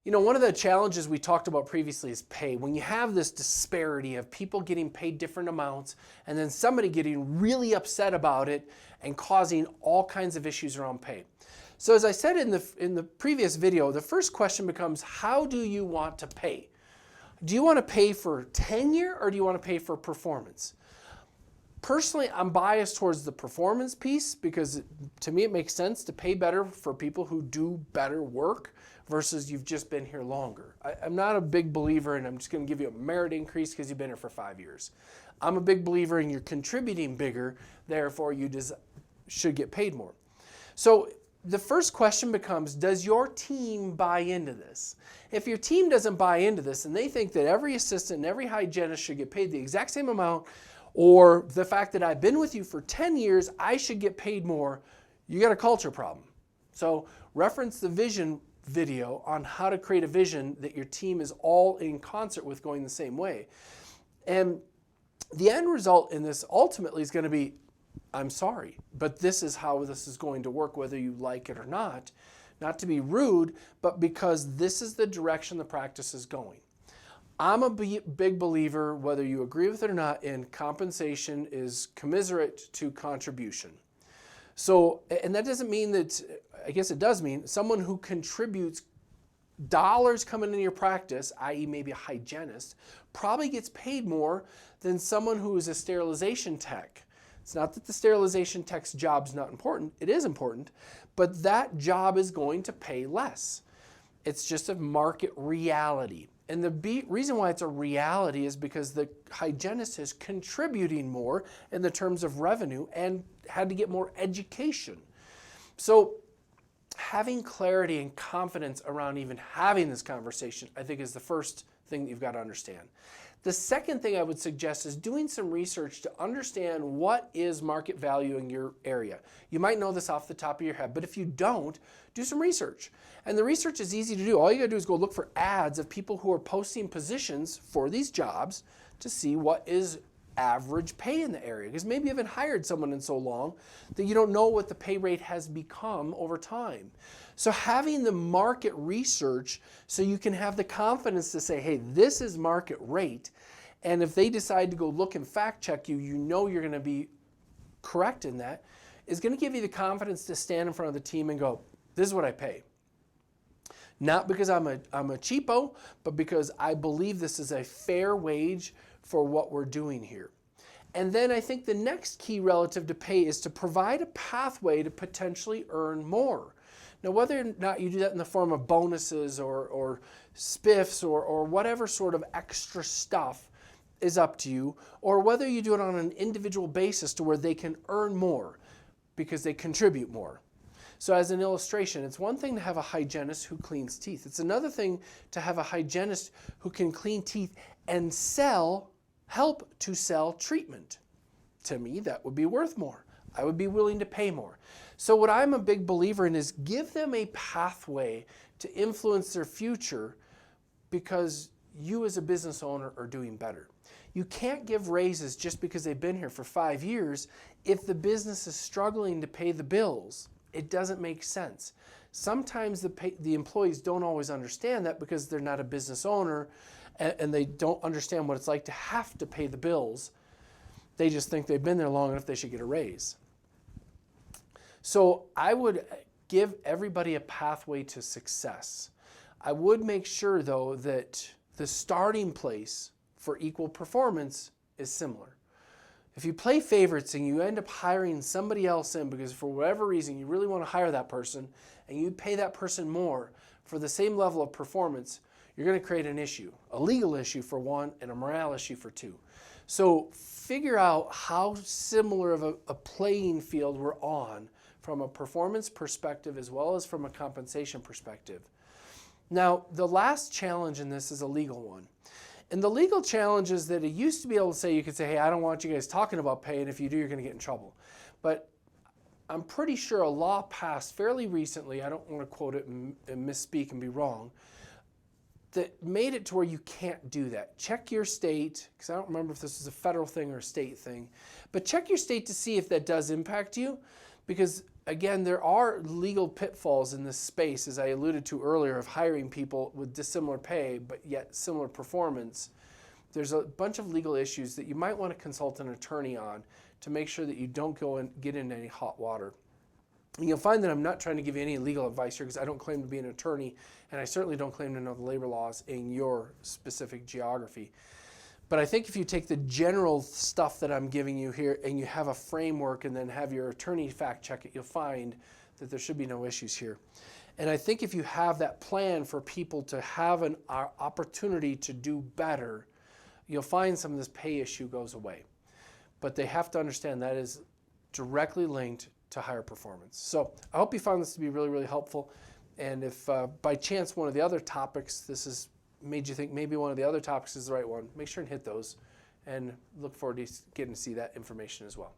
You know, one of the challenges we talked about previously is pay. When you have this disparity of people getting paid different amounts and then somebody getting really upset about it and causing all kinds of issues around pay. So as I said in the previous video, the first question becomes, how do you want to pay? Do you want to pay for tenure or do you want to pay for performance? Personally, I'm biased towards the performance piece because to me it makes sense to pay better for people who do better work versus you've just been here longer. I'm not a big believer in I'm just going to give you a merit increase because you've been here for 5 years. I'm a big believer in you're contributing bigger, therefore you just should get paid more. So the first question becomes, does your team buy into this? If your team doesn't buy into this and they think that every assistant and every hygienist should get paid the exact same amount, or the fact that I've been with you for 10 years, I should get paid more, you got a culture problem. So reference the vision video on how to create a vision that your team is all in concert with going the same way. And the end result in this ultimately is going to be, I'm sorry, but this is how this is going to work whether you like it or not. Not to be rude, but because this is the direction the practice is going. I'm a big believer, whether you agree with it or not, in compensation is commensurate to contribution. So, and that doesn't mean that, I guess it does mean someone who contributes dollars coming into your practice, i.e. maybe a hygienist, probably gets paid more than someone who is a sterilization tech. It's not that the sterilization tech's job's not important, it is important, but that job is going to pay less. It's just a market reality. And the reason why it's a reality is because the hygienist is contributing more in the terms of revenue and had to get more education. So having clarity and confidence around even having this conversation, I think is the first thing that you've got to understand. The second thing I would suggest is doing some research to understand what is market value in your area. You might know this off the top of your head, but if you don't, do some research. And the research is easy to do. All you gotta do is go look for ads of people who are posting positions for these jobs to see what is average pay in the area. Because maybe you haven't hired someone in so long that you don't know what the pay rate has become over time. So having the market research so you can have the confidence to say, hey, this is market rate. And if they decide to go look and fact check you, you know you're going to be correct in that, is going to give you the confidence to stand in front of the team and go, this is what I pay. Not because I'm a cheapo, but because I believe this is a fair wage for what we're doing here. And then I think the next key relative to pay is to provide a pathway to potentially earn more. Now, whether or not you do that in the form of bonuses or spiffs or whatever sort of extra stuff is up to you, or whether you do it on an individual basis to where they can earn more because they contribute more. So as an illustration, it's one thing to have a hygienist who cleans teeth. It's another thing to have a hygienist who can clean teeth and help to sell treatment. To me, that would be worth more. I would be willing to pay more. So what I'm a big believer in is give them a pathway to influence their future because you as a business owner are doing better. You can't give raises just because they've been here for 5 years if the business is struggling to pay the bills. It doesn't make sense. Sometimes the employees don't always understand that because they're not a business owner and they don't understand what it's like to have to pay the bills. They just think they've been there long enough they should get a raise. So I would give everybody a pathway to success. I would make sure though that the starting place for equal performance is similar. If you play favorites and you end up hiring somebody else in because for whatever reason you really want to hire that person and you pay that person more for the same level of performance, you're going to create an issue, a legal issue for one and a morale issue for two. So figure out how similar of a playing field we're on from a performance perspective as well as from a compensation perspective. Now, the last challenge in this is a legal one. And the legal challenge is that it used to be able to say, you could say, hey, I don't want you guys talking about pay, and if you do, you're going to get in trouble. But I'm pretty sure a law passed fairly recently, I don't want to quote it and misspeak and be wrong, that made it to where you can't do that. Check your state, because I don't remember if this is a federal thing or a state thing, but check your state to see if that does impact you, because again, there are legal pitfalls in this space, as I alluded to earlier, of hiring people with dissimilar pay but yet similar performance. There's a bunch of legal issues that you might want to consult an attorney on to make sure that you don't go and get into any hot water. And you'll find that I'm not trying to give you any legal advice here, because I don't claim to be an attorney, and I certainly don't claim to know the labor laws in your specific geography. But I think if you take the general stuff that I'm giving you here and you have a framework and then have your attorney fact check it, you'll find that there should be no issues here. And I think if you have that plan for people to have an opportunity to do better, you'll find some of this pay issue goes away. But they have to understand that is directly linked to higher performance. So I hope you found this to be really, really helpful. And if by chance one of the other topics, this has made you think maybe one of the other topics is the right one, make sure and hit those, and look forward to getting to see that information as well.